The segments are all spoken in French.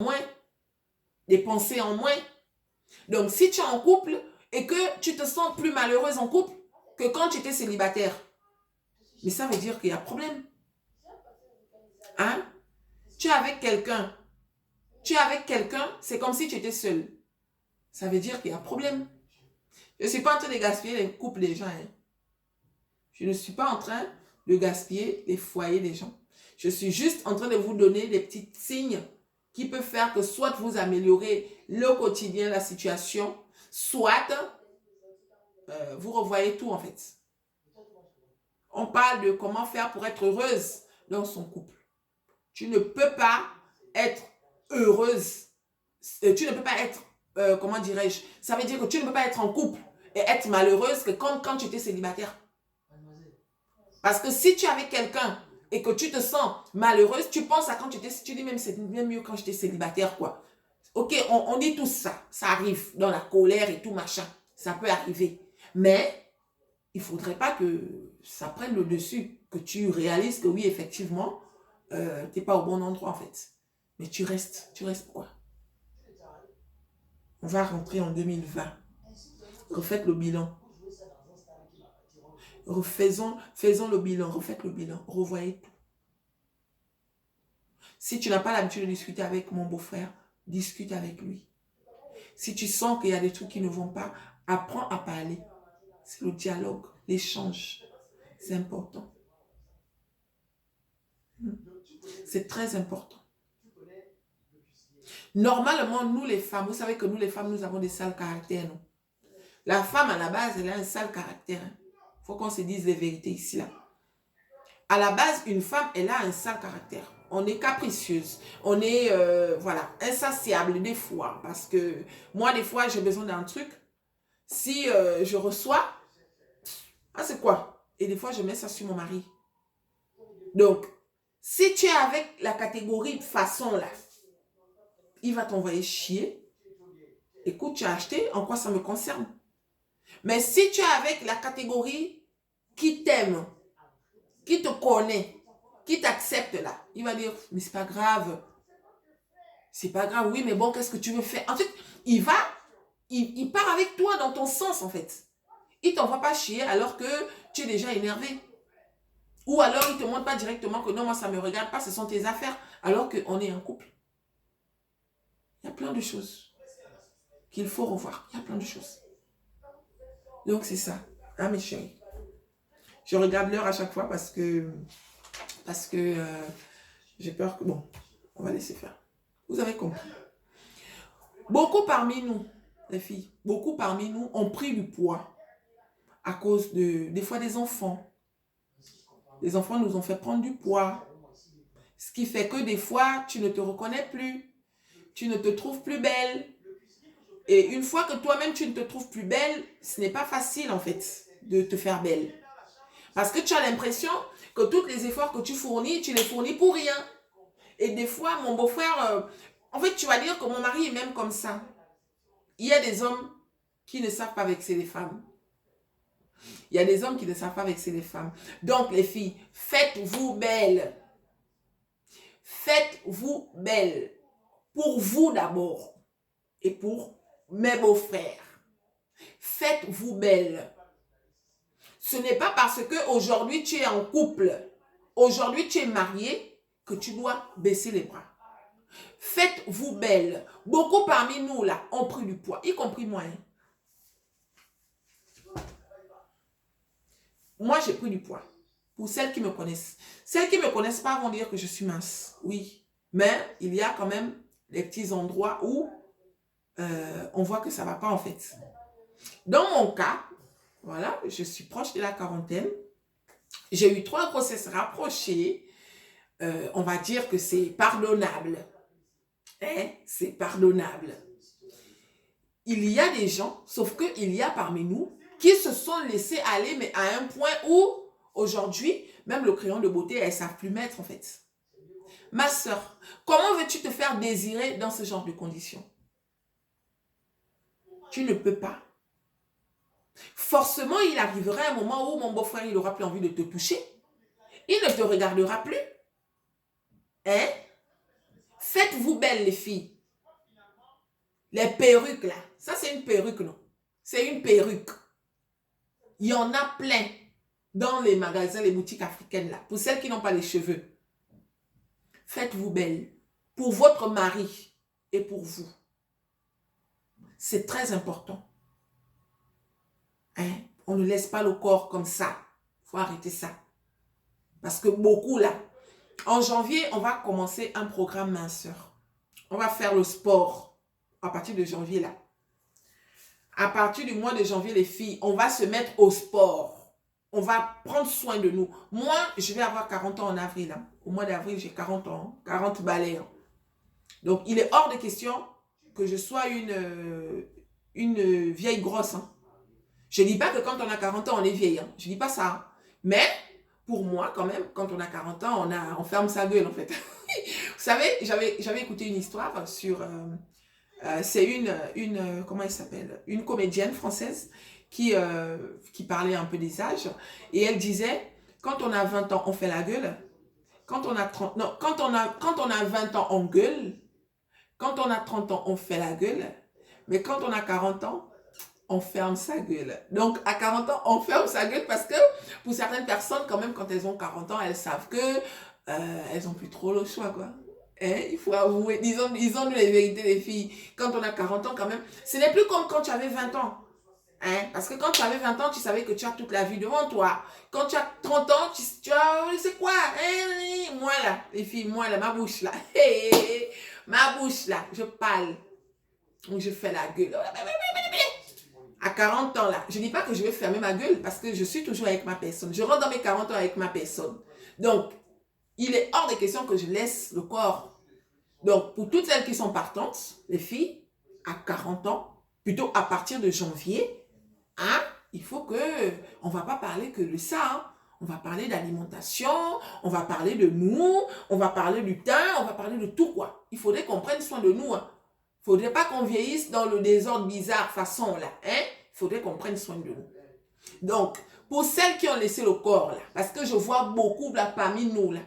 moins, des pensées en moins. Donc, si tu es en couple et que tu te sens plus malheureuse en couple que quand tu étais célibataire, mais ça veut dire qu'il y a problème. Hein? Tu es avec quelqu'un. Tu es avec quelqu'un, c'est comme si tu étais seul. Ça veut dire qu'il y a problème. Je ne suis pas en train de gaspiller les couples des gens. Hein. Je ne suis pas en train de gaspiller les foyers des gens. Je suis juste en train de vous donner des petits signes qui peuvent faire que soit vous améliorez le quotidien, la situation, soit vous revoyez tout en fait. On parle de comment faire pour être heureuse dans son couple. Tu ne peux pas être heureuse. Tu ne peux pas être, comment dirais-je, ça veut dire que tu ne peux pas être en couple et être malheureuse que comme quand tu étais célibataire. Parce que si tu es avec quelqu'un et que tu te sens malheureuse, tu penses à quand tu étais, tu dis même c'est même mieux quand j'étais célibataire quoi. Ok, on dit tout ça, ça arrive dans la colère et tout machin, ça peut arriver. Mais il ne faudrait pas que ça prenne le dessus, que tu réalises que oui, effectivement, tu n'es pas au bon endroit en fait. Mais tu restes quoi? On va rentrer en 2020. Refaites le bilan. Faisons le bilan, refaites le bilan, revoyez tout. Si tu n'as pas l'habitude de discuter avec mon beau-frère, discute avec lui. Si tu sens qu'il y a des trucs qui ne vont pas, apprends à parler. C'est le dialogue, l'échange. C'est important. C'est très important. Normalement, nous les femmes, vous savez que nous les femmes, nous avons des sales caractères, non? La femme, à la base, elle a un sale caractère. Il faut qu'on se dise les vérités ici, là. À la base, une femme, elle a un sale caractère. On est capricieuse. On est, voilà, insatiable des fois. Parce que moi, des fois, j'ai besoin d'un truc. Si je reçois, ah, c'est quoi? Et des fois, je mets ça sur mon mari. Donc, si tu es avec la catégorie façon, là, il va t'envoyer chier. Écoute, tu as acheté, en quoi ça me concerne? Mais si tu es avec la catégorie qui t'aime, qui te connaît, qui t'accepte là, il va dire, mais c'est pas grave. C'est pas grave, oui, mais bon, qu'est-ce que tu veux faire? Ensuite, il part avec toi dans ton sens, en fait. Il t'envoie pas chier alors que tu es déjà énervé. Ou alors, il te montre pas directement que non, moi, ça me regarde pas, ce sont tes affaires, alors qu'on est un couple. Il y a plein de choses qu'il faut revoir. Il y a plein de choses. Donc, c'est ça. Hein, mes chéris? Je regarde l'heure à chaque fois parce que j'ai peur que... Bon, on va laisser faire. Vous avez compris. Beaucoup parmi nous, les filles, beaucoup parmi nous ont pris du poids à cause des fois des enfants. Les enfants nous ont fait prendre du poids. Ce qui fait que des fois, tu ne te reconnais plus. Tu ne te trouves plus belle. Et une fois que toi-même, tu ne te trouves plus belle, ce n'est pas facile, en fait, de te faire belle. Parce que tu as l'impression que tous les efforts que tu fournis, tu les fournis pour rien. Et des fois, mon beau-frère, en fait, tu vas dire que mon mari est même comme ça. Il y a des hommes qui ne savent pas vexer les femmes. Il y a des hommes qui ne savent pas vexer les femmes. Donc, les filles, faites-vous belles. Faites-vous belles. Pour vous d'abord. Et pour mes beaux-frères. Faites-vous belles. Ce n'est pas parce qu'aujourd'hui tu es en couple, aujourd'hui tu es marié, que tu dois baisser les bras. Faites-vous belle. Beaucoup parmi nous là ont pris du poids, y compris moi. Hein. Moi j'ai pris du poids. Pour celles qui me connaissent. Celles qui ne me connaissent pas vont dire que je suis mince. Oui. Mais il y a quand même des petits endroits où on voit que ça ne va pas en fait. Dans mon cas, voilà, je suis proche de la quarantaine. J'ai eu 3 grossesses rapprochées. On va dire que c'est pardonnable. Hein? C'est pardonnable. Il y a des gens, sauf qu'il y a parmi nous, qui se sont laissés aller, mais à un point où, aujourd'hui, même le crayon de beauté, elles ne savent plus mettre en fait. Ma soeur, comment veux-tu te faire désirer dans ce genre de conditions? Tu ne peux pas. Forcément, il arrivera un moment où mon beau-frère, il n'aura plus envie de te toucher. Il ne te regardera plus. Hein? Faites-vous belle, les filles. Les perruques, là. Ça, c'est une perruque, non? C'est une perruque. Il y en a plein dans les magasins, les boutiques africaines, là. Pour celles qui n'ont pas les cheveux. Faites-vous belle. Pour votre mari et pour vous. C'est très important. Hein? On ne laisse pas le corps comme ça. Il faut arrêter ça. Parce que beaucoup, là, en janvier, on va commencer un programme minceur. On va faire le sport à partir de janvier, là. À partir du mois de janvier, les filles, on va se mettre au sport. On va prendre soin de nous. Moi, je vais avoir 40 ans en avril. Hein. Au mois d'avril, j'ai 40 ans. 40 balais. Hein. Donc, il est hors de question que je sois une vieille grosse. Hein. Je ne dis pas que quand on a 40 ans, on est vieille. Hein. Je ne dis pas ça. Hein. Mais, pour moi, quand même, quand on a 40 ans, on ferme sa gueule, en fait. Vous savez, j'avais écouté une histoire sur... c'est comment elle s'appelle? Une comédienne française qui parlait un peu des âges. Et elle disait, quand on a 20 ans, on fait la gueule. Quand on a 30... Non, quand on a 20 ans, on gueule. Quand on a 30 ans, on fait la gueule. Mais quand on a 40 ans, on ferme sa gueule. Donc, à 40 ans, on ferme sa gueule parce que pour certaines personnes, quand même, quand elles ont 40 ans, elles savent que elles n'ont plus trop le choix, quoi. Hein? Il faut avouer, disons-nous les vérités, les filles. Quand on a 40 ans, quand même, ce n'est plus comme quand tu avais 20 ans. Hein? Parce que quand tu avais 20 ans, tu savais que tu as toute la vie devant toi. Quand tu as 30 ans, tu as, c'est quoi? Hein? Moi, là, les filles, moi, là, ma bouche, là. Ma bouche, là, je parle. Donc, je fais la gueule. À 40 ans, là, je ne dis pas que je vais fermer ma gueule parce que je suis toujours avec ma personne. Je rentre dans mes 40 ans avec ma personne. Donc, il est hors de question que je laisse le corps. Donc, pour toutes celles qui sont partantes, les filles, à 40 ans, plutôt à partir de janvier, hein, il faut que, on ne va pas parler que de ça, hein. On va parler d'alimentation, on va parler de nous, on va parler du teint, on va parler de tout, quoi. Il faudrait qu'on prenne soin de nous, hein. Il ne faudrait pas qu'on vieillisse dans le désordre bizarre façon, là, hein. Il faudrait qu'on prenne soin de nous. Donc, pour celles qui ont laissé le corps, là, parce que je vois beaucoup, là, parmi nous, là,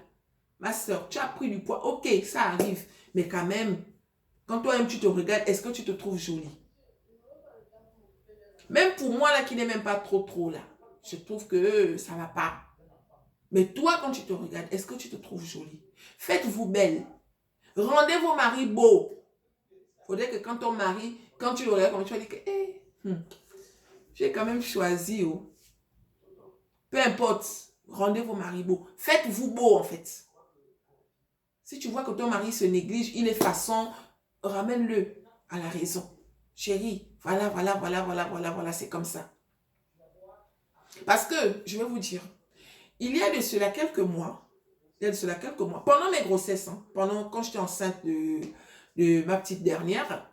ma soeur, tu as pris du poids, ok, ça arrive, mais quand même, quand toi-même tu te regardes, est-ce que tu te trouves jolie? Même pour moi, là, qui n'est même pas trop, là, je trouve que ça ne va pas. Mais toi, quand tu te regardes, est-ce que tu te trouves jolie? Faites-vous belle. Rendez vos maris beaux. Il faudrait que quand ton mari, quand tu le regardes, comme tu vas dire que, j'ai quand même choisi, oh. Peu importe, rendez vos maris beaux. Faites-vous beau, en fait. Si tu vois que ton mari se néglige, il est façon, ramène-le à la raison. Chérie, voilà, c'est comme ça. Parce que, je vais vous dire, il y a de cela quelques mois, pendant mes grossesses, hein, quand j'étais enceinte de ma petite dernière,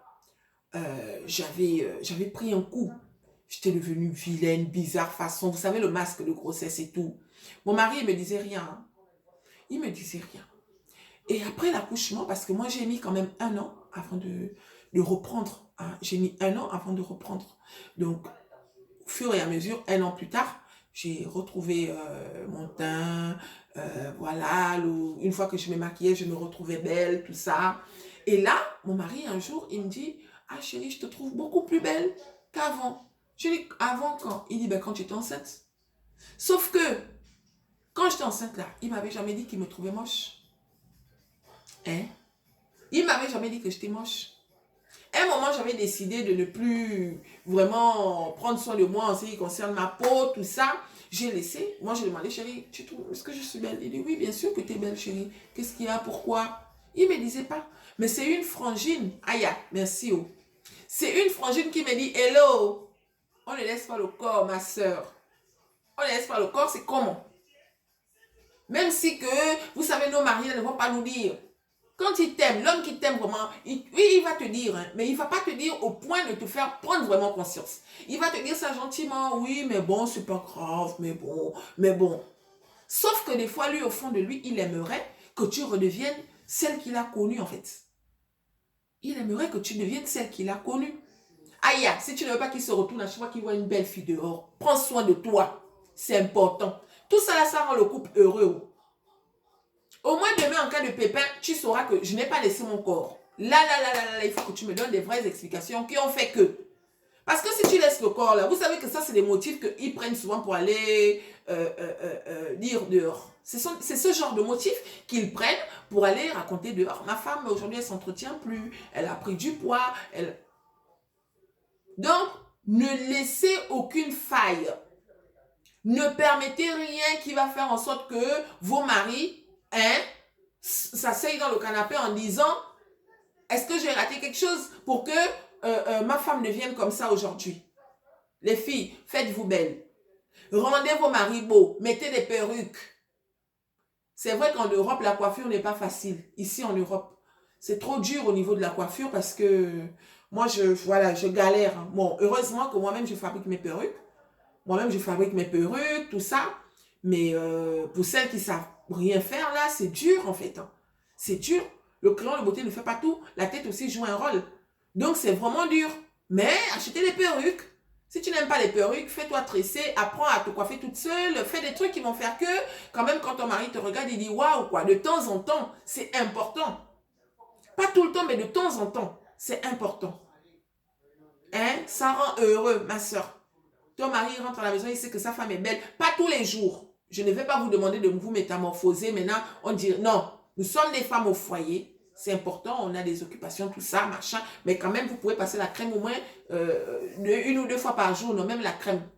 j'avais pris un coup. J'étais devenue vilaine, bizarre façon. Vous savez, le masque de grossesse et tout. Mon mari, il me disait rien. Hein. Il me disait rien. Et après l'accouchement, parce que moi, j'ai mis quand même 1 an avant de reprendre. Hein. J'ai mis 1 an avant de reprendre. Donc, au fur et à mesure, 1 an plus tard, j'ai retrouvé mon teint. Voilà, une fois que je me maquillais, je me retrouvais belle, tout ça. Et là, mon mari, un jour, il me dit, « Ah chérie, je te trouve beaucoup plus belle qu'avant. » Je dis, « Avant quand ?» Il dit, « Ben quand tu étais enceinte. » Sauf que, quand j'étais enceinte là, il ne m'avait jamais dit qu'il me trouvait moche. Hein? Il ne m'avait jamais dit que j'étais moche. À un moment, j'avais décidé de ne plus vraiment prendre soin de moi en ce qui concerne ma peau, tout ça. J'ai laissé. Moi, j'ai demandé, chérie, tu trouves, est-ce que je suis belle? Il dit, oui, bien sûr que tu es belle, chérie. Qu'est-ce qu'il y a? Pourquoi? Il ne me disait pas. Mais c'est une frangine. Aïe, merci. Oh. C'est une frangine qui me dit, hello. On ne laisse pas le corps, ma soeur. On ne laisse pas le corps, c'est comment? Même si que, vous savez, nos maris ne vont pas nous dire. Quand il t'aime, l'homme qui t'aime vraiment, oui, il va te dire, hein, mais il ne va pas te dire au point de te faire prendre vraiment conscience. Il va te dire ça gentiment, oui, mais bon, c'est pas grave, mais bon. Sauf que des fois, lui, au fond de lui, il aimerait que tu redeviennes celle qu'il a connue, en fait. Il aimerait que tu deviennes celle qu'il a connue. Aïe, si tu ne veux pas qu'il se retourne à chaque fois qu'il voit une belle fille dehors, prends soin de toi. C'est important. Tout ça, là, ça rend le couple heureux. Au moins demain, en cas de pépin, tu sauras que je n'ai pas laissé mon corps. Là, il faut que tu me donnes des vraies explications qui ont fait que. Parce que si tu laisses le corps là, vous savez que ça, c'est des motifs qu'ils prennent souvent pour aller dire dehors. C'est ce genre de motifs qu'ils prennent pour aller raconter dehors. Ma femme, aujourd'hui, elle ne s'entretient plus. Elle a pris du poids. Donc, ne laissez aucune faille. Ne permettez rien qui va faire en sorte que vos maris s'asseyent dans le canapé en disant « Est-ce que j'ai raté quelque chose pour que ma femme devienne comme ça aujourd'hui ?» Les filles, faites-vous belles. Rendez vos maris beaux. Mettez des perruques. C'est vrai qu'en Europe, la coiffure n'est pas facile. Ici, en Europe, c'est trop dur au niveau de la coiffure parce que moi, je galère. Bon, heureusement que moi-même, je fabrique mes perruques. Moi-même, je fabrique mes perruques, tout ça. Mais pour celles qui ne savent rien faire, là, c'est dur, en fait. C'est dur. Le crayon de beauté ne fait pas tout. La tête aussi joue un rôle. Donc, c'est vraiment dur. Mais achetez des perruques. Si tu n'aimes pas les perruques, fais-toi tresser, apprends à te coiffer toute seule, fais des trucs qui vont faire que, quand même, quand ton mari te regarde, il dit waouh, quoi. De temps en temps, c'est important. Pas tout le temps, mais de temps en temps, c'est important. Hein? Ça rend heureux, ma soeur. Ton mari rentre à la maison, il sait que sa femme est belle. Pas tous les jours. Je ne vais pas vous demander de vous métamorphoser. Maintenant, on dit non, nous sommes des femmes au foyer. C'est important, on a des occupations, tout ça, machin. Mais quand même, vous pouvez passer la crème au moins une ou deux fois par jour, non, même la crème.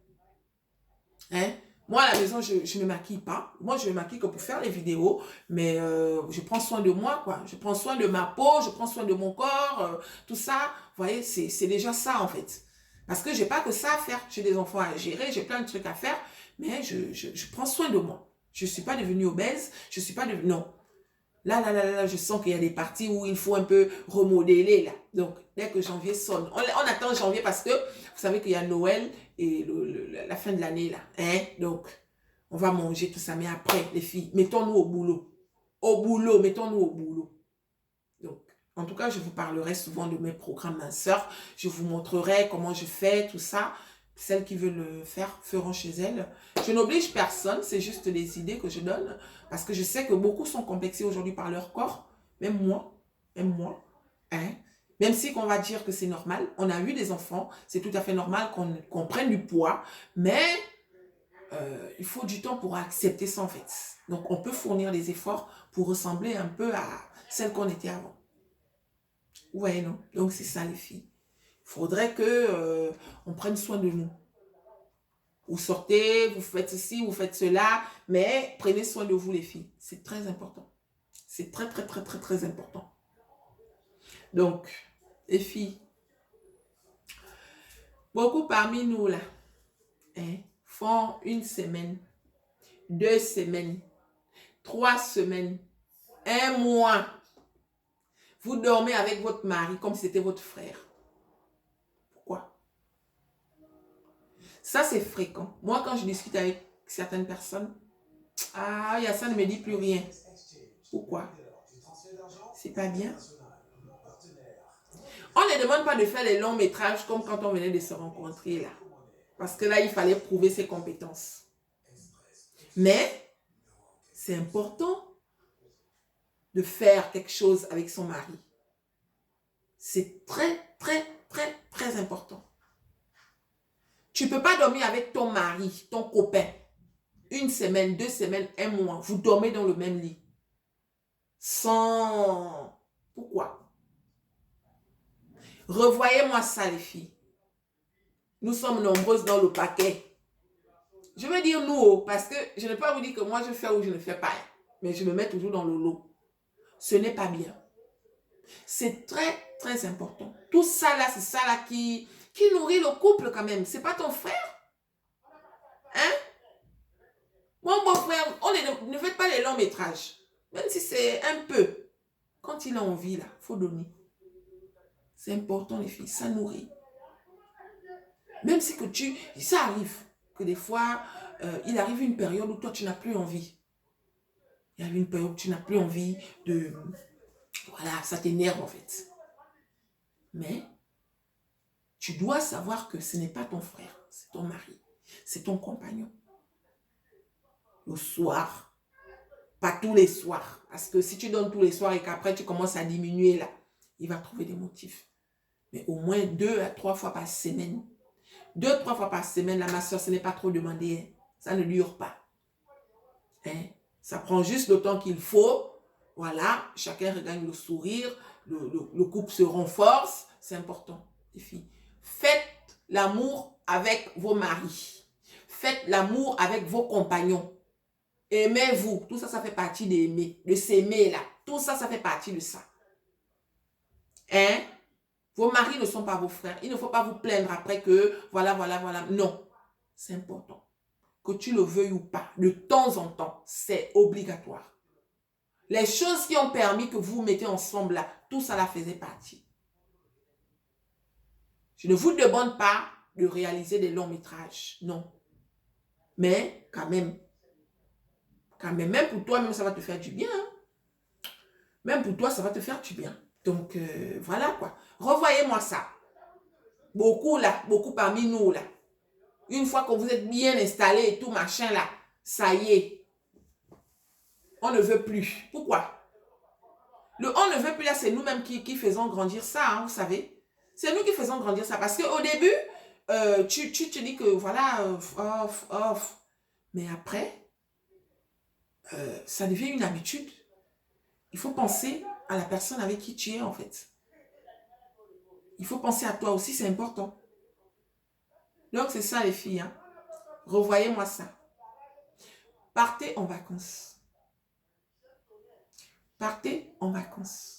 Hein? Moi, à la maison, je ne me maquille pas. Moi, je me maquille que pour faire les vidéos. Mais je prends soin de moi, quoi. Je prends soin de ma peau, je prends soin de mon corps, tout ça. Vous voyez, c'est déjà ça, en fait. Parce que je n'ai pas que ça à faire. J'ai des enfants à gérer, j'ai plein de trucs à faire. Mais je prends soin de moi. Je ne suis pas devenue obèse. Je ne suis pas devenue... Non. Là, je sens qu'il y a des parties où il faut un peu remodeler, là. Donc, dès que janvier sonne, on attend janvier parce que vous savez qu'il y a Noël et la fin de l'année, là. Hein? Donc, on va manger tout ça. Mais après, les filles, mettons-nous au boulot. Au boulot, mettons-nous au boulot. Donc, en tout cas, je vous parlerai souvent de mes programmes minceurs. Je vous montrerai comment je fais, tout ça. Celles qui veulent le faire, feront chez elles. Je n'oblige personne, c'est juste des idées que je donne. Parce que je sais que beaucoup sont complexés aujourd'hui par leur corps. Même moi. Hein? Même si on va dire que c'est normal. On a eu des enfants, c'est tout à fait normal qu'on prenne du poids. Mais il faut du temps pour accepter ça en fait. Donc on peut fournir des efforts pour ressembler un peu à celle qu'on était avant. Ouais, non? Donc c'est ça les filles. Il faudrait que on prenne soin de nous. Vous sortez, vous faites ceci, vous faites cela, mais prenez soin de vous les filles. C'est très important. C'est très, très, très, très, très important. Donc, les filles, beaucoup parmi nous là, hein, font une semaine, 2 semaines, 3 semaines, 1 mois. Vous dormez avec votre mari comme si c'était votre frère. Pourquoi? Ça, c'est fréquent. Moi, quand je discute avec certaines personnes, ah, ça ne me dit plus rien. Pourquoi? C'est pas bien. On ne demande pas de faire les longs métrages comme quand on venait de se rencontrer là. Parce que là, il fallait prouver ses compétences. Mais, c'est important de faire quelque chose avec son mari. C'est très, très, très, très important. Tu ne peux pas dormir avec ton mari, ton copain. 1 semaine, 2 semaines, 1 mois. Vous dormez dans le même lit. Sans... Pourquoi? Revoyez-moi ça, les filles. Nous sommes nombreuses dans le paquet. Je veux dire nous, parce que je ne peux pas vous dire que moi je fais ou je ne fais pas. Mais je me mets toujours dans le lot. Ce n'est pas bien. C'est très, très important. Tout ça là, c'est ça là qui nourrit le couple quand même. C'est pas ton frère? Hein? Mon beau-frère, ne fait pas les longs métrages. Même si c'est un peu. Quand il a envie là, il faut donner. C'est important les filles, ça nourrit. Même si que ça arrive que des fois, il arrive une période où toi tu n'as plus envie. Il y a une période où tu n'as plus envie de... Voilà, ça t'énerve en fait. Mais, tu dois savoir que ce n'est pas ton frère, c'est ton mari, c'est ton compagnon. Le soir, Pas tous les soirs. Parce que si tu donnes tous les soirs et qu'après tu commences à diminuer là, il va trouver des motifs. Mais au moins 2 à 3 fois par semaine. 2-3 fois par semaine, là, ma soeur, ce n'est pas trop demandé. Hein. Ça ne dure pas. Hein? Ça prend juste le temps qu'il faut. Voilà, chacun regagne le sourire. Le couple se renforce. C'est important, les filles. Faites l'amour avec vos maris. Faites l'amour avec vos compagnons. Aimez-vous. Tout ça, ça fait partie d'aimer. De s'aimer, là. Tout ça, ça fait partie de ça. Hein? Vos maris ne sont pas vos frères. Il ne faut pas vous plaindre après que voilà. Non. C'est important. Que tu le veuilles ou pas, de temps en temps, c'est obligatoire. Les choses qui ont permis que vous vous mettez ensemble là, tout ça là faisait partie. Je ne vous demande pas de réaliser des longs métrages. Non. Mais quand même, même pour toi, même ça va te faire du bien. Hein? Même pour toi, ça va te faire du bien. Donc, voilà quoi. Revoyez-moi ça. Beaucoup là, beaucoup parmi nous là. Une fois que vous êtes bien installé et tout machin là, ça y est. On ne veut plus. Pourquoi? Le on ne veut plus là, c'est nous-mêmes qui faisons grandir ça, hein, vous savez. C'est nous qui faisons grandir ça. Parce qu'au début, tu te dis que voilà, off. Mais après, ça devient une habitude. Il faut penser à la personne avec qui tu es en fait. Il faut penser à toi aussi, c'est important. Donc c'est ça les filles. Hein. Revoyez-moi ça. Partez en vacances. Partez en vacances.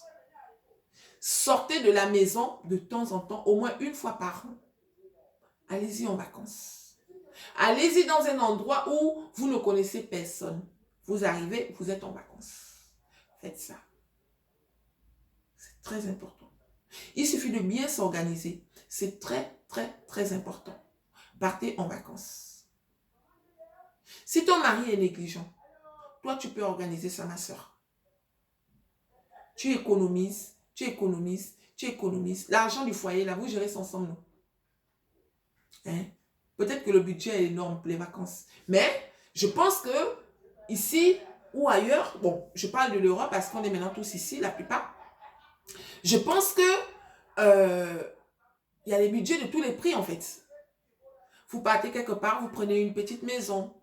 Sortez de la maison de temps en temps, au moins une fois par an. Allez-y en vacances. Allez-y dans un endroit où vous ne connaissez personne. Vous arrivez, vous êtes en vacances. Faites ça. C'est très important. Il suffit de bien s'organiser. C'est très important. Partez en vacances. Si ton mari est négligent, toi, tu peux organiser ça, ma soeur. Tu économises. L'argent du foyer, là, vous gérez ça ensemble, non? Hein? Peut-être que le budget est énorme pour les vacances. Mais je pense que ici ou ailleurs, bon, je parle de l'Europe parce qu'on est maintenant tous ici, la plupart. Je pense que il y a les budgets de tous les prix, en fait. Vous partez quelque part, vous prenez une petite maison.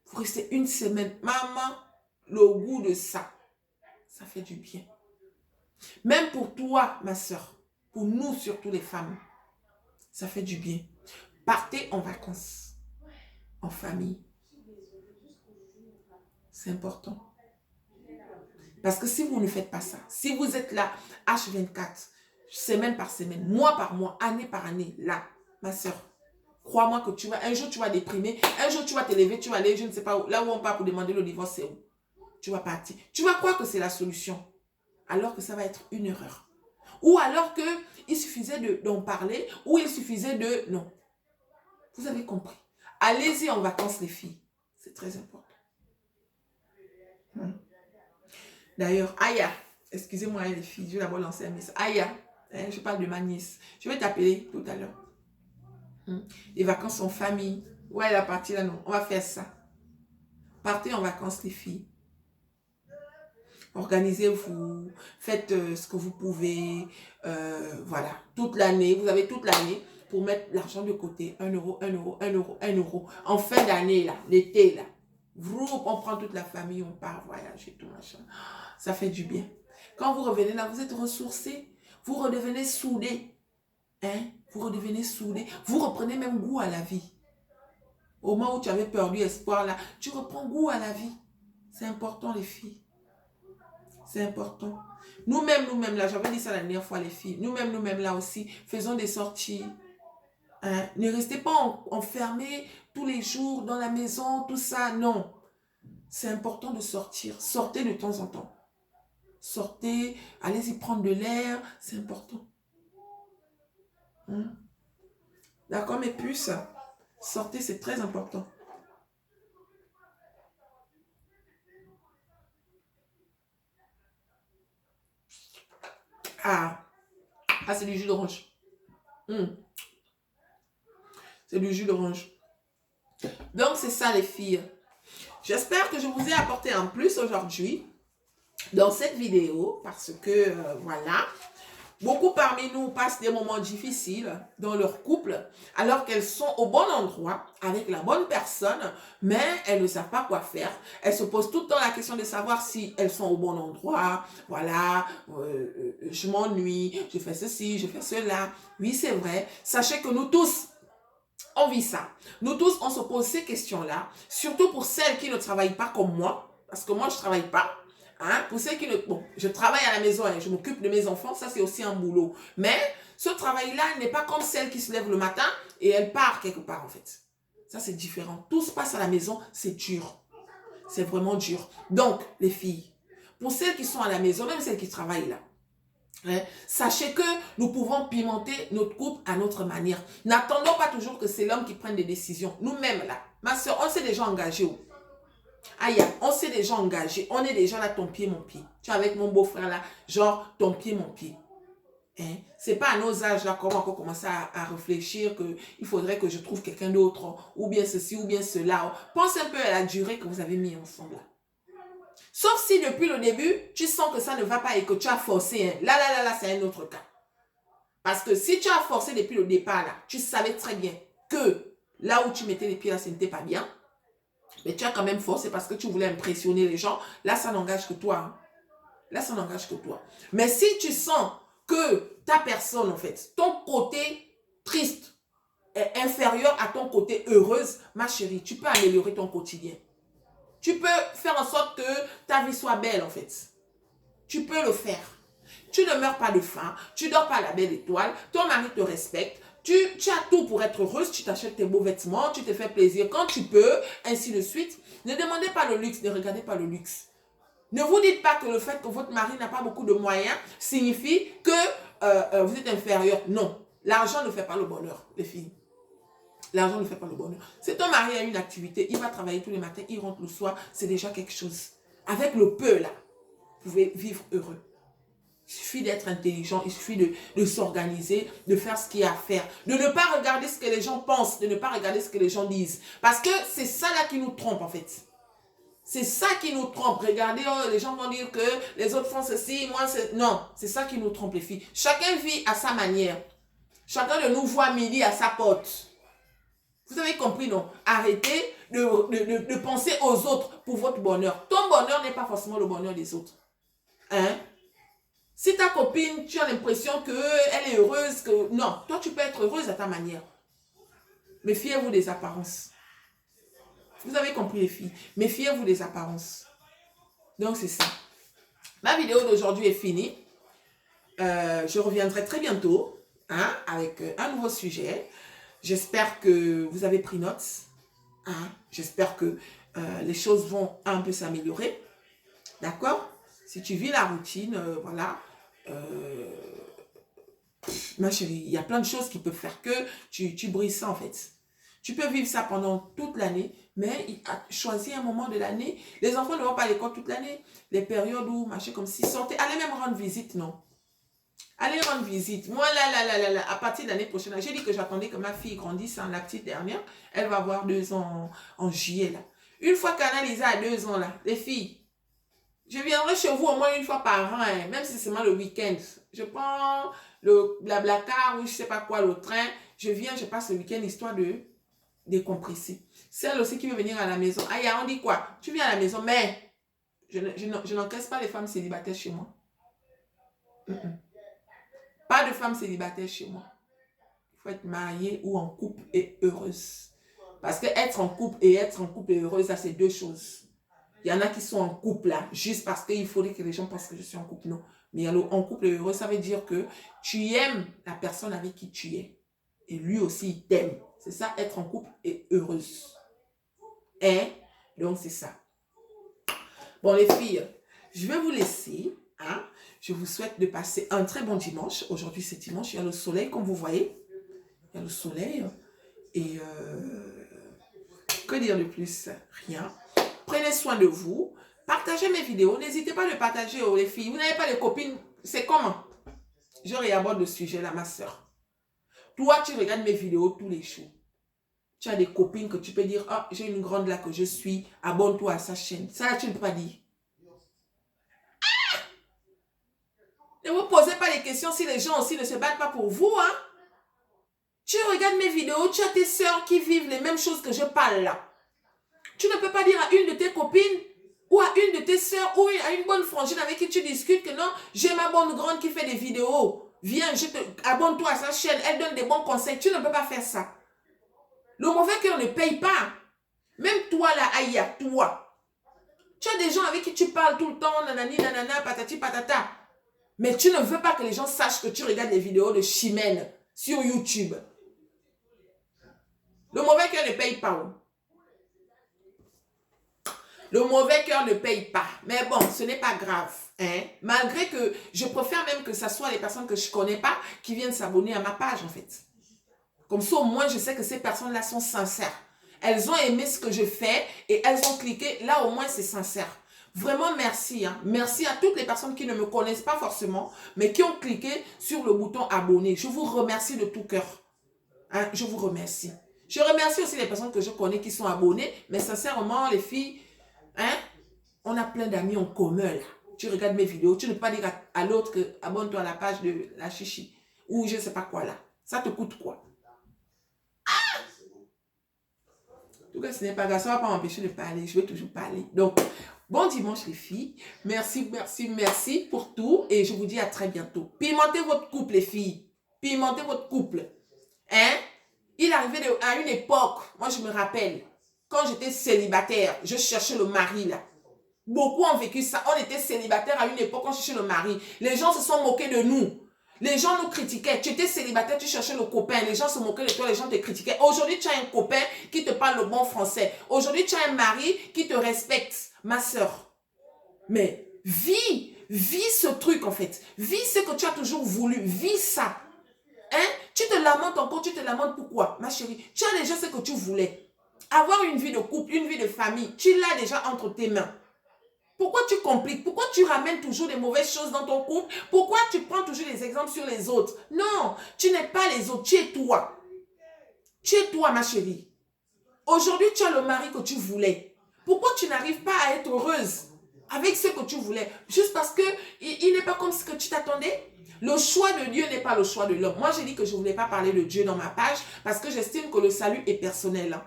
Vous restez une semaine. Maman, le goût de ça, ça fait du bien. Même pour toi, ma soeur, pour nous, surtout les femmes, ça fait du bien. Partez en vacances, en famille. C'est important. Parce que si vous ne faites pas ça, si vous êtes là, H24, semaine par semaine, mois par mois, année par année, là, ma soeur, crois-moi que un jour tu vas déprimer, un jour tu vas te lever, tu vas aller, je ne sais pas où, là où on part pour demander le divorce, c'est où? Tu vas partir. Tu vas croire que c'est la solution, alors que ça va être une erreur. Ou alors qu'il suffisait d'en parler, ou il suffisait de... Non. Vous avez compris. Allez-y en vacances, les filles. C'est très important. D'ailleurs, Aya, excusez-moi les filles, je vais d'abord lancer un message. Aya, je parle de ma nièce. Je vais t'appeler tout à l'heure. Les vacances en famille. Ouais, la partie là, non. On va faire ça. Partez en vacances, les filles. Organisez-vous. Faites ce que vous pouvez. Voilà. Toute l'année. Vous avez toute l'année pour mettre l'argent de côté. 1 euro, 1 euro, 1 euro, 1 euro. En fin d'année, là, l'été, là. On prend toute la famille, on part voyager, tout machin. Ça fait du bien. Quand vous revenez là, vous êtes ressourcés. Vous redevenez soudés. Hein? Vous redevenez soudés. Vous reprenez même goût à la vie. Au moment où tu avais perdu espoir là, tu reprends goût à la vie. C'est important les filles. C'est important. Nous-mêmes là, j'avais dit ça la dernière fois les filles. Nous-mêmes là aussi, faisons des sorties. Hein? Ne restez pas enfermés tous les jours dans la maison, tout ça. Non. C'est important de sortir. Sortez de temps en temps. Sortez, allez-y prendre de l'air. C'est important. D'accord, mes puces? Sortez, c'est très important. Ah, c'est du jus d'orange. C'est du jus d'orange. Donc, c'est ça, les filles. J'espère que je vous ai apporté un plus aujourd'hui dans cette vidéo parce que, voilà, beaucoup parmi nous passent des moments difficiles dans leur couple alors qu'elles sont au bon endroit, avec la bonne personne, mais elles ne savent pas quoi faire. Elles se posent tout le temps la question de savoir si elles sont au bon endroit. Voilà, je m'ennuie, je fais ceci, je fais cela. Oui, c'est vrai. Sachez que nous tous, on vit ça. Nous tous, on se pose ces questions-là, surtout pour celles qui ne travaillent pas comme moi, parce que moi, je ne travaille pas. Hein? Pour ceux qui ne... Bon, je travaille à la maison, hein, je m'occupe de mes enfants, ça c'est aussi un boulot. Mais ce travail-là n'est pas comme celle qui se lève le matin et elle part quelque part en fait. Ça c'est différent. Tout se passe à la maison, c'est dur. C'est vraiment dur. Donc, les filles, pour celles qui sont à la maison, même celles qui travaillent là, hein, sachez que nous pouvons pimenter notre couple à notre manière. N'attendons pas toujours que c'est l'homme qui prenne des décisions. Nous-mêmes là, ma soeur, on s'est déjà engagé. Aïe, on s'est déjà engagé. On est déjà là, ton pied, mon pied. Tu es avec mon beau-frère là, genre ton pied, mon pied. Hein? C'est pas à nos âges là qu'on va encore commencer à réfléchir qu'il faudrait que je trouve quelqu'un d'autre, ou bien ceci, ou bien cela. Pense un peu à la durée que vous avez mis ensemble. Sauf si depuis le début, tu sens que ça ne va pas et que tu as forcé. Hein. Là, c'est un autre cas. Parce que si tu as forcé depuis le départ là, tu savais très bien que là où tu mettais les pieds là, ce n'était pas bien. Mais tu as quand même forcé parce que tu voulais impressionner les gens. Là, ça n'engage que toi. Hein. Là, ça n'engage que toi. Mais si tu sens que ta personne, en fait, ton côté triste est inférieur à ton côté heureuse, ma chérie, tu peux améliorer ton quotidien. Tu peux faire en sorte que ta vie soit belle, en fait. Tu peux le faire. Tu ne meurs pas de faim. Tu ne dors pas à la belle étoile. Ton mari te respecte. Tu as tout pour être heureuse, tu t'achètes tes beaux vêtements, tu te fais plaisir quand tu peux, ainsi de suite. Ne demandez pas le luxe, ne regardez pas le luxe. Ne vous dites pas que le fait que votre mari n'a pas beaucoup de moyens signifie que vous êtes inférieur. Non, l'argent ne fait pas le bonheur, les filles. L'argent ne fait pas le bonheur. Si ton mari a une activité, il va travailler tous les matins, il rentre le soir, c'est déjà quelque chose. Avec le peu là, vous pouvez vivre heureux. Il suffit d'être intelligent, il suffit de s'organiser, de faire ce qu'il y a à faire, de ne pas regarder ce que les gens pensent, de ne pas regarder ce que les gens disent. Parce que c'est ça là qui nous trompe en fait. C'est ça qui nous trompe. Regardez, oh, les gens vont dire que les autres font ceci, moi c'est... Non, c'est ça qui nous trompe les filles. Chacun vit à sa manière. Chacun de nous voit midi à sa porte. Vous avez compris, non? Arrêtez de penser aux autres pour votre bonheur. Ton bonheur n'est pas forcément le bonheur des autres. Hein? Si ta copine, tu as l'impression qu'elle est heureuse, que... Non, toi, tu peux être heureuse à ta manière. Méfiez-vous des apparences. Vous avez compris, les filles. Méfiez-vous des apparences. Donc, c'est ça. Ma vidéo d'aujourd'hui est finie. Je reviendrai très bientôt hein, avec un nouveau sujet. J'espère que vous avez pris note. Hein. J'espère que les choses vont un peu s'améliorer. D'accord? Si tu vis la routine, voilà. Ma chérie, il y a plein de choses qui peuvent faire que tu brises ça en fait. Tu peux vivre ça pendant toute l'année, mais choisis un moment de l'année. Les enfants ne vont pas à l'école toute l'année. Les périodes où, machin, comme si sortez, allez même rendre visite, non. Allez rendre visite. Moi, là, à partir de l'année prochaine, j'ai dit que j'attendais que ma fille grandisse, hein, la petite dernière. Elle va avoir 2 ans en juillet, là. Une fois qu'Analisa a 2 ans, là, les filles, je viendrai chez vous au moins une fois par an, hein, même si c'est seulement le week-end. Je prends le Blablacar ou je sais pas quoi, le train. Je viens, je passe le week-end histoire de décompresser. Celle aussi qui veut venir à la maison. Aïe, on dit quoi? Tu viens à la maison, mais je n'encaisse pas les femmes célibataires chez moi. Pas de femmes célibataires chez moi. Il faut être mariée ou en couple et heureuse. Parce que être en couple et heureuse, ça c'est 2 choses. Il y en a qui sont en couple là, juste parce qu'il faudrait que les gens pensent que je suis en couple. Non. Mais en couple et heureux, ça veut dire que tu aimes la personne avec qui tu es. Et lui aussi, il t'aime. C'est ça, être en couple et heureuse. Hein? Donc, c'est ça. Bon, les filles, je vais vous laisser. Hein? Je vous souhaite de passer un très bon dimanche. Aujourd'hui, c'est dimanche. Il y a le soleil, comme vous voyez. Il y a le soleil. Et que dire de plus? Rien. Prenez soin de vous. Partagez mes vidéos. N'hésitez pas à le partager, oh, les filles. Vous n'avez pas de copines. C'est comment? Je réaborde le sujet là, ma soeur. Toi, tu regardes mes vidéos tous les jours. tu as des copines que tu peux dire, ah, j'ai une grande là que je suis, abonne-toi à sa chaîne. Ça, là, tu ne peux pas dire. Ne vous posez pas les questions si les gens aussi ne se battent pas pour vous, hein. Tu regardes mes vidéos, tu as tes sœurs qui vivent les mêmes choses que je parle là. Tu ne peux pas dire à une de tes copines ou à une de tes sœurs ou à une bonne frangine avec qui tu discutes que non, j'ai ma bonne grande qui fait des vidéos. Viens, abonne-toi à sa chaîne, elle donne des bons conseils. Tu ne peux pas faire ça. Le mauvais cœur ne paye pas. Même toi là, Aïa, toi. Tu as des gens avec qui tu parles tout le temps, nanani, nanana, patati, patata. Mais tu ne veux pas que les gens sachent que tu regardes des vidéos de Chimène sur YouTube. Le mauvais cœur ne paye pas. Le mauvais cœur ne paye pas. Mais bon, ce n'est pas grave. Hein? Malgré que je préfère même que ce soit les personnes que je ne connais pas qui viennent s'abonner à ma page en fait. Comme ça, au moins, je sais que ces personnes-là sont sincères. Elles ont aimé ce que je fais et elles ont cliqué. Là, au moins, c'est sincère. Vraiment, merci. Hein. Merci à toutes les personnes qui ne me connaissent pas forcément, mais qui ont cliqué sur le bouton abonner. Je vous remercie de tout cœur. Hein? Je vous remercie. Je remercie aussi les personnes que je connais qui sont abonnées, mais sincèrement, les filles, hein, on a plein d'amis en commun là. Tu regardes mes vidéos, tu ne peux pas dire à l'autre que abonne-toi à la page de la chichi ou je ne sais pas quoi là. Ça te coûte quoi? En tout cas, ce n'est pas grave, ça ne va pas m'empêcher de parler, je vais toujours parler. Donc, bon dimanche les filles, merci, merci, merci pour tout et je vous dis à très bientôt. Pimentez votre couple les filles, pimentez votre couple. Hein? Il arrivait à une époque, moi je me rappelle, quand j'étais célibataire, je cherchais le mari là. Beaucoup ont vécu ça, on était célibataire à une époque, on cherchait le mari. Les gens se sont moqués de nous. Les gens nous critiquaient. Tu étais célibataire, tu cherchais le copain. Les gens se moquaient de toi, les gens te critiquaient. Aujourd'hui, tu as un copain qui te parle le bon français. Aujourd'hui, tu as un mari qui te respecte, ma soeur. Mais vis ce truc en fait. Vis ce que tu as toujours voulu. Vis ça. Hein? Tu te lamentes encore, tu te lamentes pourquoi, ma chérie? Tu as déjà ce que tu voulais. Avoir une vie de couple, une vie de famille, tu l'as déjà entre tes mains. Pourquoi tu compliques? Pourquoi tu ramènes toujours des mauvaises choses dans ton couple? Pourquoi tu prends toujours des exemples sur les autres? Non, tu n'es pas les autres, tu es toi. Tu es toi, ma chérie. Aujourd'hui, tu as le mari que tu voulais. Pourquoi tu n'arrives pas à être heureuse avec ce que tu voulais? Juste parce qu'il n'est pas comme ce que tu t'attendais? Le choix de Dieu n'est pas le choix de l'homme. Moi, j'ai dit que je ne voulais pas parler de Dieu dans ma page parce que j'estime que le salut est personnel.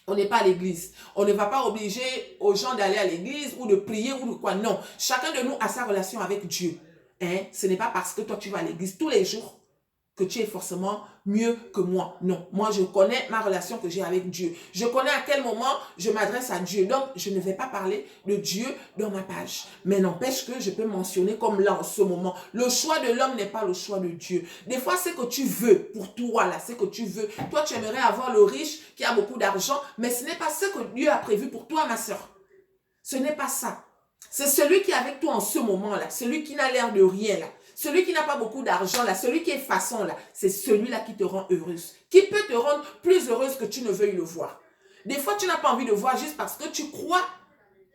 On n'est pas à l'église. On ne va pas obliger aux gens d'aller à l'église ou de prier ou de quoi. Non. Chacun de nous a sa relation avec Dieu. Hein? Ce n'est pas parce que toi tu vas à l'église tous les jours que tu es forcément mieux que moi. Non. Moi, je connais ma relation que j'ai avec Dieu. Je connais à quel moment je m'adresse à Dieu. Donc, je ne vais pas parler de Dieu dans ma page. Mais n'empêche que je peux mentionner comme là en ce moment. Le choix de l'homme n'est pas le choix de Dieu. Des fois, c'est que tu veux pour toi, là, c'est que tu veux. Toi, tu aimerais avoir le riche qui a beaucoup d'argent, mais ce n'est pas ce que Dieu a prévu pour toi, ma soeur. Ce n'est pas ça. C'est celui qui est avec toi en ce moment-là, celui qui n'a l'air de rien, là. Celui qui n'a pas beaucoup d'argent, là, celui qui est façon, là, c'est celui-là qui te rend heureuse. Qui peut te rendre plus heureuse que tu ne veuilles le voir. Des fois, tu n'as pas envie de voir juste parce que tu crois,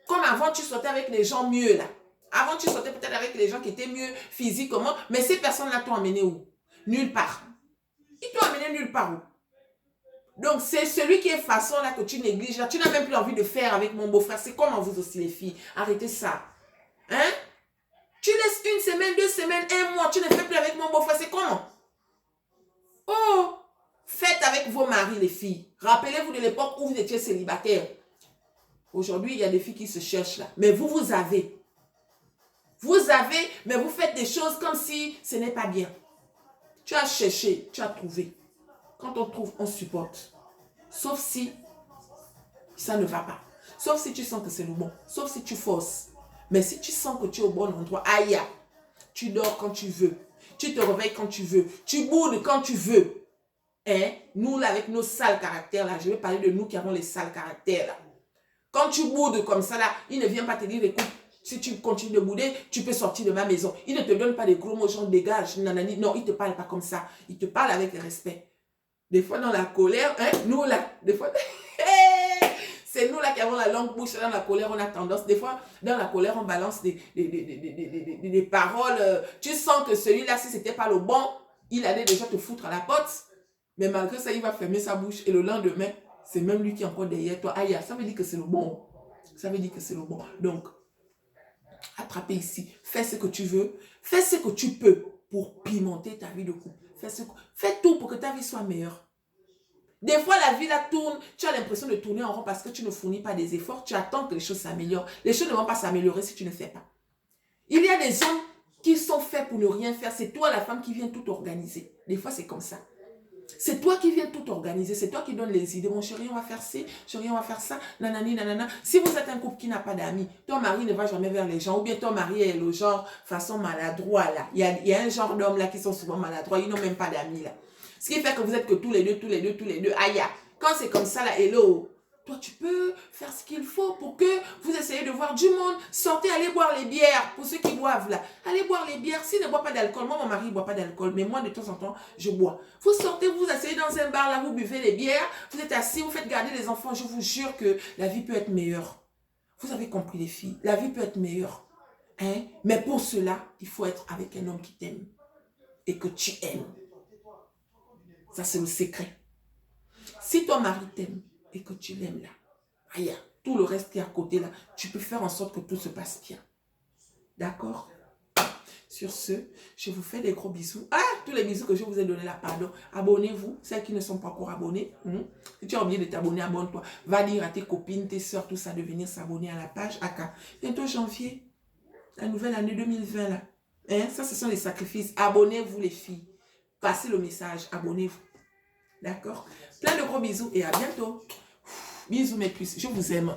comme avant, tu sortais avec les gens mieux, là. Avant, tu sortais peut-être avec les gens qui étaient mieux physiquement, mais ces personnes-là t'ont amené où? Nulle part. Ils t'ont amené nulle part où? Donc, c'est celui qui est façon, là, que tu négliges, là. Tu n'as même plus envie de faire avec mon beau-frère. C'est comment vous aussi, les filles? Arrêtez ça. Hein? Tu laisses une semaine, 2 semaines, 1 mois, tu ne fais plus avec mon beau-frère, c'est comment? Oh! Faites avec vos maris, les filles. Rappelez-vous de l'époque où vous étiez célibataire. Aujourd'hui, il y a des filles qui se cherchent là. Mais vous, vous avez. Vous avez, mais vous faites des choses comme si ce n'est pas bien. Tu as cherché, tu as trouvé. Quand on trouve, on supporte. Sauf si ça ne va pas. Sauf si tu sens que c'est le bon. Sauf si tu forces. Mais si tu sens que tu es au bon endroit, aïe, tu dors quand tu veux. Tu te réveilles quand tu veux. Tu boudes quand tu veux. Hein? Nous, là, avec nos sales caractères, là, je vais parler de nous qui avons les sales caractères, là. Quand tu boudes comme ça, là, il ne vient pas te dire, écoute, si tu continues de bouder, tu peux sortir de ma maison. Il ne te donne pas des gros mots, genre dégage, nanani. Non, il ne te parle pas comme ça. Il te parle avec respect. Des fois, dans la colère, hein, nous, là, des fois... C'est nous là qui avons la langue bouche. Dans la colère, on a tendance, des fois, dans la colère, on balance des paroles. Tu sens que celui-là, si ce n'était pas le bon, il allait déjà te foutre à la pote. Mais malgré ça, il va fermer sa bouche. Et le lendemain, c'est même lui qui est encore derrière toi. Aïe, ça veut dire que c'est le bon. Ça veut dire que c'est le bon. Donc, attrapez ici. Fais ce que tu veux. Fais ce que tu peux pour pimenter ta vie de couple. Fais tout pour que ta vie soit meilleure. Des fois, la vie la tourne. Tu as l'impression de tourner en rond parce que tu ne fournis pas des efforts. Tu attends que les choses s'améliorent. Les choses ne vont pas s'améliorer si tu ne fais pas. Il y a des hommes qui sont faits pour ne rien faire. C'est toi, la femme, qui vient tout organiser. Des fois, c'est comme ça. C'est toi qui viens tout organiser. C'est toi qui donnes les idées. Mon chéri, on va faire ci. Chéri, on va faire ça. Nanani, nanana. Si vous êtes un couple qui n'a pas d'amis, ton mari ne va jamais vers les gens. Ou bien ton mari est le genre façon maladroit là. Il y a un genre d'hommes là qui sont souvent maladroits. Ils n'ont même pas d'amis là. Ce qui fait que vous êtes que tous les deux. Aïe, quand c'est comme ça là, hello. Toi, tu peux faire ce qu'il faut pour que vous essayez de voir du monde. Sortez, allez boire les bières. Pour ceux qui boivent là. Allez boire les bières. S'il ne boit pas d'alcool, moi, mon mari ne boit pas d'alcool. Mais moi, de temps en temps, je bois. Vous sortez, vous asseyez dans un bar là, vous buvez les bières. Vous êtes assis, vous faites garder les enfants. Je vous jure que la vie peut être meilleure. Vous avez compris les filles. La vie peut être meilleure. Hein? Mais pour cela, il faut être avec un homme qui t'aime. Et que tu aimes. Ça, c'est le secret. Si ton mari t'aime, et que tu l'aimes là, aïe, tout le reste qui est à côté là, tu peux faire en sorte que tout se passe bien. D'accord? Sur ce, je vous fais des gros bisous. Ah, tous les bisous que je vous ai donnés là, pardon. Abonnez-vous, celles qui ne sont pas encore abonnées. Si tu as oublié de t'abonner, abonne-toi. Va dire à tes copines, tes soeurs, tout ça, de venir s'abonner à la page AK. Bientôt janvier, la nouvelle année 2020 là. Hein? Ça, ce sont les sacrifices. Abonnez-vous les filles. Passez le message, abonnez-vous. D'accord? Plein de gros bisous et à bientôt. Bisous mes puces, je vous aime.